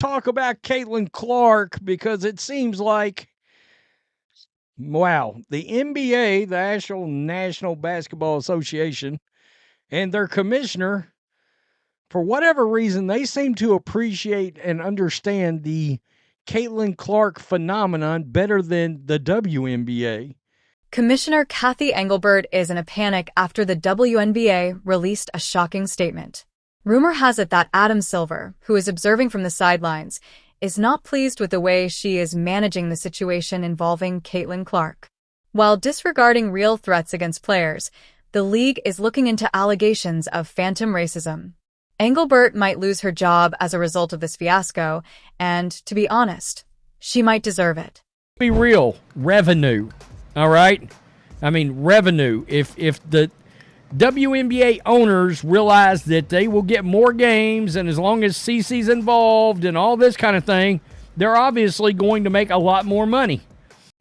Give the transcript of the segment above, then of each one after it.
talk about Caitlin Clark because it seems like, wow, the NBA, the actual National Basketball Association, and their commissioner, for whatever reason, they seem to appreciate and understand the Caitlin Clark phenomenon better than the WNBA. Commissioner Cathy Engelbert is in a panic after the WNBA released a shocking statement. Rumor has it that Adam Silver, who is observing from the sidelines, is not pleased with the way she is managing the situation involving Caitlin Clark. While disregarding real threats against players, the league is looking into allegations of phantom racism. Engelbert might lose her job as a result of this fiasco, and, to be honest, she might deserve it. Be real, revenue, all right? I mean, revenue. If the WNBA owners realize that they will get more games, and as long as CC's involved and all this kind of thing, they're obviously going to make a lot more money.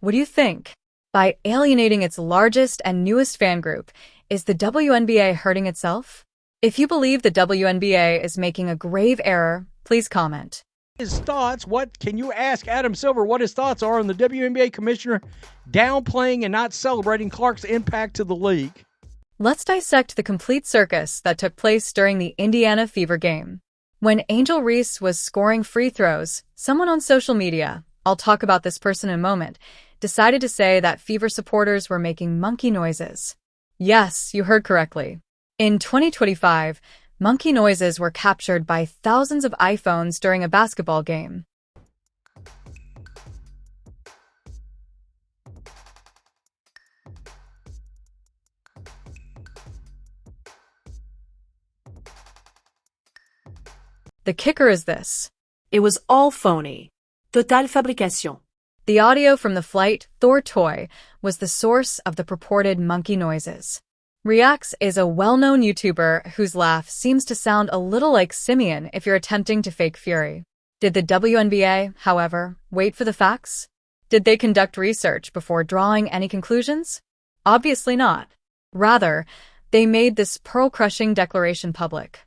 What do you think? By alienating its largest and newest fan group, is the WNBA hurting itself? If you believe the WNBA is making a grave error, please comment. His thoughts, what can you ask Adam Silver what his thoughts are on the WNBA commissioner downplaying and not celebrating Clark's impact to the league? Let's dissect the complete circus that took place during the Indiana Fever game. When Angel Reese was scoring free throws, someone on social media, I'll talk about this person in a moment, decided to say that Fever supporters were making monkey noises. Yes, you heard correctly. In 2025, monkey noises were captured by thousands of iPhones during a basketball game. The kicker is this. It was all phony. Total fabrication. The audio from the flight Thor toy was the source of the purported monkey noises. Reacts is a well-known YouTuber whose laugh seems to sound a little like Simeon if you're attempting to fake fury. Did the WNBA, however, wait for the facts? Did they conduct research before drawing any conclusions? Obviously not. Rather, they made this pearl-crushing declaration public.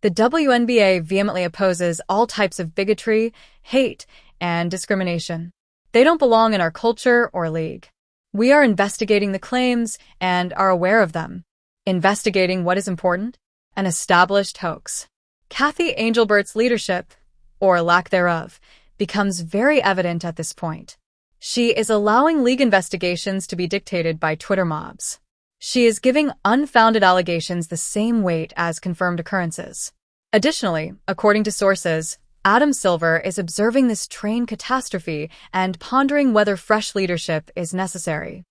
The WNBA vehemently opposes all types of bigotry, hate, and discrimination. They don't belong in our culture or league. We are investigating the claims and are aware of them. Investigating what is important? An established hoax. Cathy Engelbert's leadership, or lack thereof, becomes very evident at this point. She is allowing league investigations to be dictated by Twitter mobs. She is giving unfounded allegations the same weight as confirmed occurrences. Additionally, according to sources, Adam Silver is observing this train catastrophe and pondering whether fresh leadership is necessary.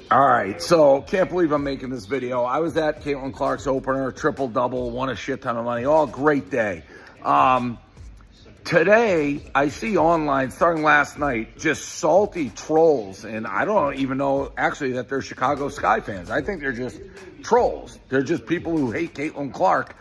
All right, so can't believe I'm making this video. I was at Caitlin Clark's opener, triple-double, won a shit ton of money. All great day. Today, I see online, starting last night, just salty trolls, and I don't even know, actually, that they're Chicago Sky fans. I think they're just trolls. They're just people who hate Caitlin Clark.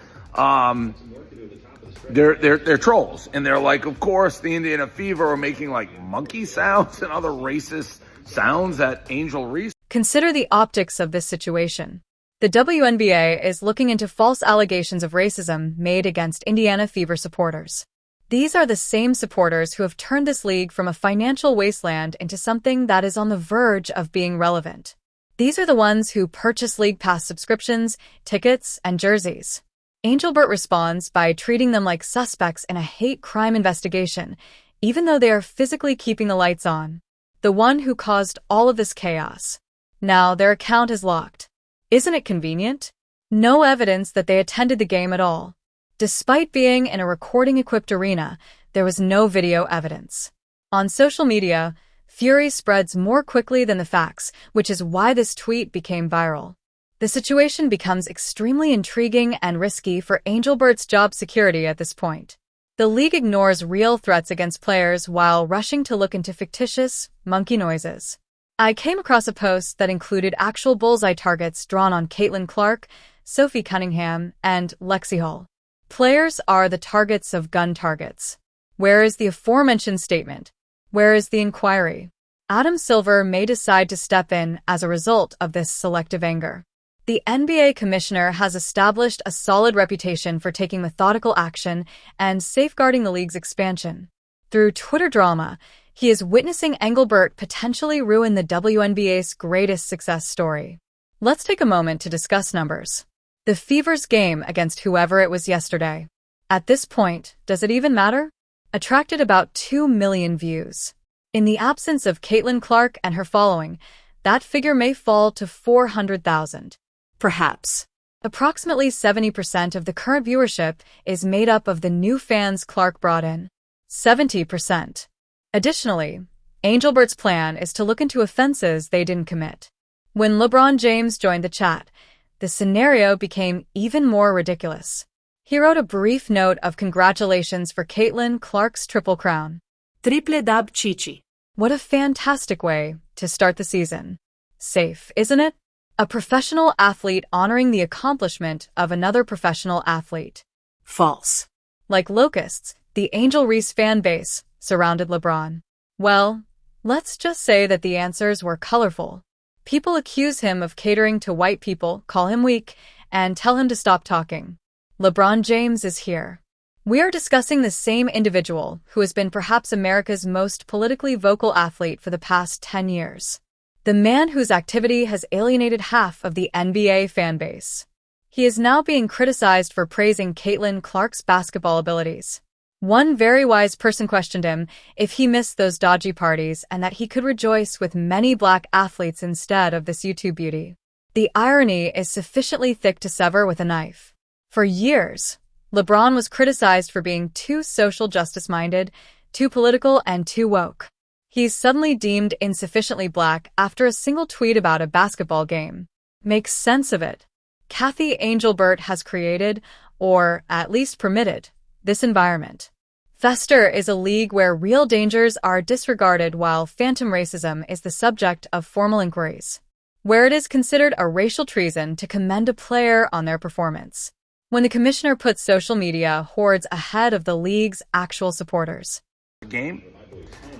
They're trolls, and they're like, of course, the Indiana Fever are making, like, monkey sounds and other racist sounds at Angel Reese. Consider the optics of this situation. The WNBA is looking into false allegations of racism made against Indiana Fever supporters. These are the same supporters who have turned this league from a financial wasteland into something that is on the verge of being relevant. These are the ones who purchase League Pass subscriptions, tickets, and jerseys. Engelbert responds by treating them like suspects in a hate crime investigation, even though they are physically keeping the lights on. The one who caused all of this chaos. Now their account is locked. Isn't it convenient? No evidence that they attended the game at all. Despite being in a recording-equipped arena, there was no video evidence. On social media, fury spreads more quickly than the facts, which is why this tweet became viral. The situation becomes extremely intriguing and risky for Engelbert's job security at this point. The league ignores real threats against players while rushing to look into fictitious, monkey noises. I came across a post that included actual bullseye targets drawn on Caitlin Clark, Sophie Cunningham, and Lexi Hull. Players are the targets of gun targets. Where is the aforementioned statement? Where is the inquiry? Adam Silver may decide to step in as a result of this selective anger. The NBA commissioner has established a solid reputation for taking methodical action and safeguarding the league's expansion. Through Twitter drama, he is witnessing Engelbert potentially ruin the WNBA's greatest success story. Let's take a moment to discuss numbers. The Fever's game against whoever it was yesterday. At this point, does it even matter? Attracted about 2 million views. In the absence of Caitlin Clark and her following, that figure may fall to 400,000. Perhaps. Approximately 70% of the current viewership is made up of the new fans Clark brought in. 70%. Additionally, Engelbert's plan is to look into offenses they didn't commit. When LeBron James joined the chat, the scenario became even more ridiculous. He wrote a brief note of congratulations for Caitlin Clark's Triple Crown. Triple dab Chichi. What a fantastic way to start the season. Safe, isn't it? A professional athlete honoring the accomplishment of another professional athlete. False. Like locusts, the Angel Reese fan base surrounded LeBron. Well, let's just say that the answers were colorful. People accuse him of catering to white people, call him weak, and tell him to stop talking. LeBron James is here. We are discussing the same individual who has been perhaps America's most politically vocal athlete for the past 10 years. The man whose activity has alienated half of the NBA fan base. He is now being criticized for praising Caitlin Clark's basketball abilities. One very wise person questioned him if he missed those dodgy parties and that he could rejoice with many black athletes instead of this YouTube beauty. The irony is sufficiently thick to sever with a knife. For years, LeBron was criticized for being too social justice-minded, too political, and too woke. He's suddenly deemed insufficiently black after a single tweet about a basketball game. Makes sense of it. Cathy Engelbert has created, or at least permitted, this environment. Fester is a league where real dangers are disregarded while phantom racism is the subject of formal inquiries. Where it is considered a racial treason to commend a player on their performance. When the commissioner puts social media hordes ahead of the league's actual supporters. Game.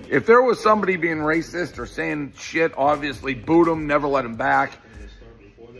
If there was somebody being racist or saying shit, obviously boot him, never let him back.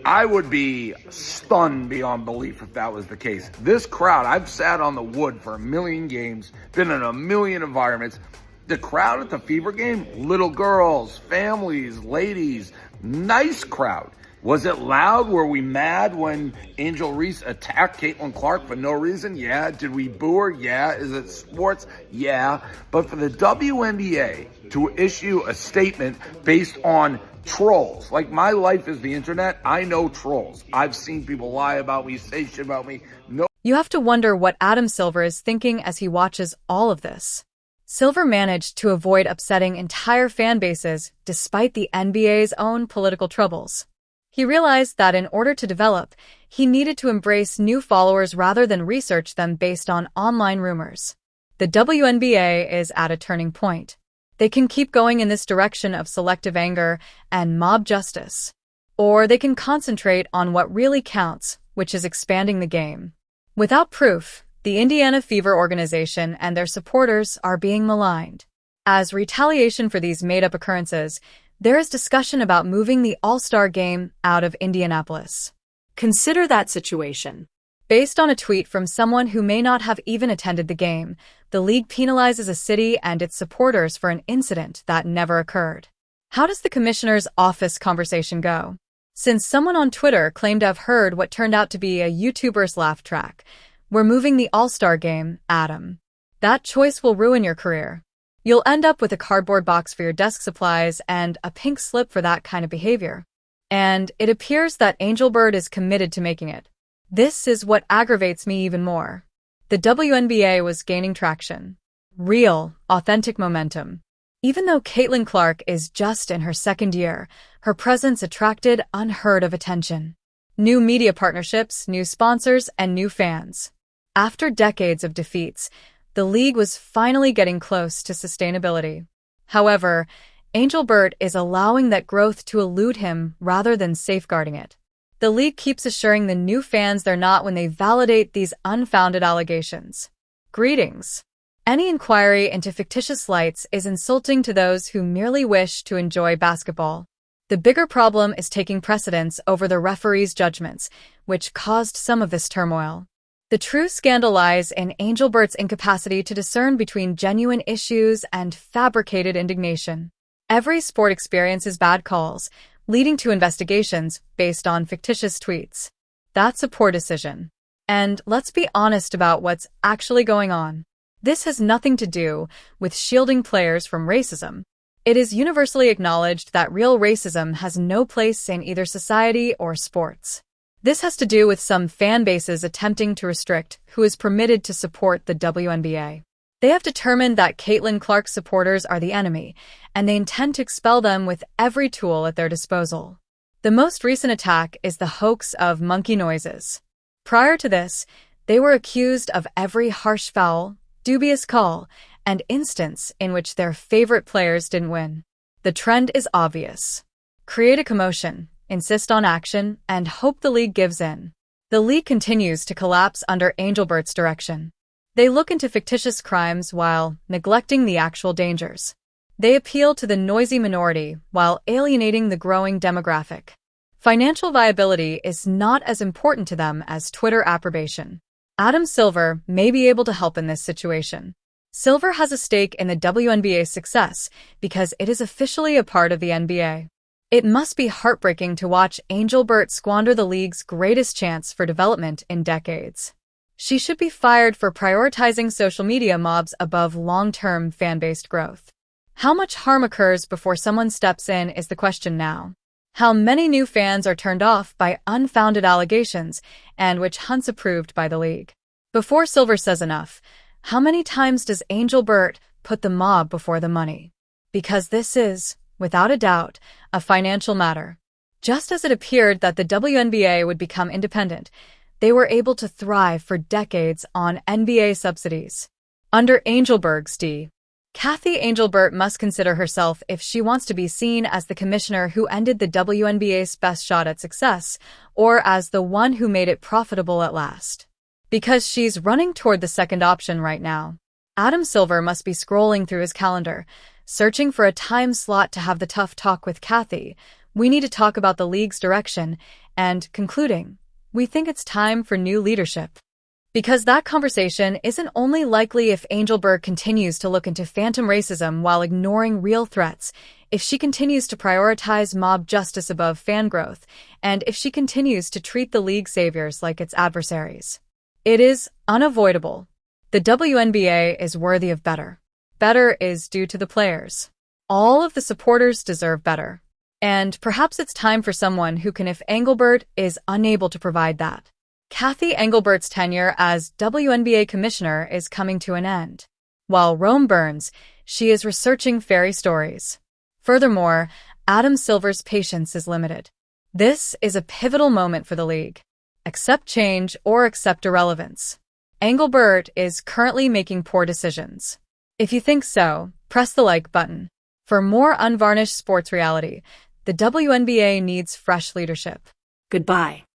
I would be stunned beyond belief if that was the case. This crowd, I've sat on the wood for a million games, been in a million environments. The crowd at the Fever game, little girls, families, ladies, nice crowd. Was it loud? Were we mad when Angel Reese attacked Caitlin Clark for no reason? Yeah. Did we boo her? Yeah. Is it sports? Yeah. But for the WNBA to issue a statement based on trolls, like my life is the internet, I know trolls. I've seen people lie about me, say shit about me. No. You have to wonder what Adam Silver is thinking as he watches all of this. Silver managed to avoid upsetting entire fan bases despite the NBA's own political troubles. He realized that in order to develop, he needed to embrace new followers rather than research them based on online rumors. The WNBA is at a turning point. They can keep going in this direction of selective anger and mob justice. Or they can concentrate on what really counts, which is expanding the game. Without proof, the Indiana Fever organization and their supporters are being maligned. As retaliation for these made-up occurrences, there is discussion about moving the All-Star game out of Indianapolis. Consider that situation. Based on a tweet from someone who may not have even attended the game, the league penalizes a city and its supporters for an incident that never occurred. How does the commissioner's office conversation go? Since someone on Twitter claimed to have heard what turned out to be a YouTuber's laugh track, we're moving the All-Star game, Adam. That choice will ruin your career. You'll end up with a cardboard box for your desk supplies and a pink slip for that kind of behavior. And it appears that Engelbert is committed to making it. This is what aggravates me even more. The WNBA was gaining traction. Real, authentic momentum. Even though Caitlin Clark is just in her second year, her presence attracted unheard of attention. New media partnerships, new sponsors, and new fans. After decades of defeats, the league was finally getting close to sustainability. However, Engelbert is allowing that growth to elude him rather than safeguarding it. The league keeps assuring the new fans they're not when they validate these unfounded allegations. Greetings. Any inquiry into fictitious slights is insulting to those who merely wish to enjoy basketball. The bigger problem is taking precedence over the referee's judgments, which caused some of this turmoil. The true scandal lies in Engelbert's incapacity to discern between genuine issues and fabricated indignation. Every sport experiences bad calls, leading to investigations based on fictitious tweets. That's a poor decision. And let's be honest about what's actually going on. This has nothing to do with shielding players from racism. It is universally acknowledged that real racism has no place in either society or sports. This has to do with some fan bases attempting to restrict who is permitted to support the WNBA. They have determined that Caitlin Clark's supporters are the enemy, and they intend to expel them with every tool at their disposal. The most recent attack is the hoax of monkey noises. Prior to this, they were accused of every harsh foul, dubious call, and instance in which their favorite players didn't win. The trend is obvious. Create a commotion, insist on action, and hope the league gives in. The league continues to collapse under Engelbert's direction. They look into fictitious crimes while neglecting the actual dangers. They appeal to the noisy minority while alienating the growing demographic. Financial viability is not as important to them as Twitter approbation. Adam Silver may be able to help in this situation. Silver has a stake in the WNBA's success because it is officially a part of the NBA. It must be heartbreaking to watch Engelbert squander the league's greatest chance for development in decades. She should be fired for prioritizing social media mobs above long-term fan-based growth. How much harm occurs before someone steps in is the question now. How many new fans are turned off by unfounded allegations and witch hunts approved by the league? Before Silver says enough, how many times does Engelbert put the mob before the money? Because this is, without a doubt, a financial matter. Just as it appeared that the WNBA would become independent, they were able to thrive for decades on NBA subsidies. Under Engelbert's D. Cathy Engelbert must consider herself if she wants to be seen as the commissioner who ended the WNBA's best shot at success, or as the one who made it profitable at last. Because she's running toward the second option right now. Adam Silver must be scrolling through his calendar, searching for a time slot to have the tough talk with Cathy. We need to talk about the league's direction, and concluding, we think it's time for new leadership. Because that conversation isn't only likely if Engelbert continues to look into phantom racism while ignoring real threats, if she continues to prioritize mob justice above fan growth, and if she continues to treat the league saviors like its adversaries. It is unavoidable. The WNBA is worthy of better. Better is due to the players. All of the supporters deserve better. And perhaps it's time for someone who can if Engelbert is unable to provide that. Cathy Engelbert's tenure as WNBA Commissioner is coming to an end. While Rome burns, she is researching fairy stories. Furthermore, Adam Silver's patience is limited. This is a pivotal moment for the league. Accept change or accept irrelevance. Engelbert is currently making poor decisions. If you think so, press the like button. For more unvarnished sports reality, the WNBA needs fresh leadership. Goodbye.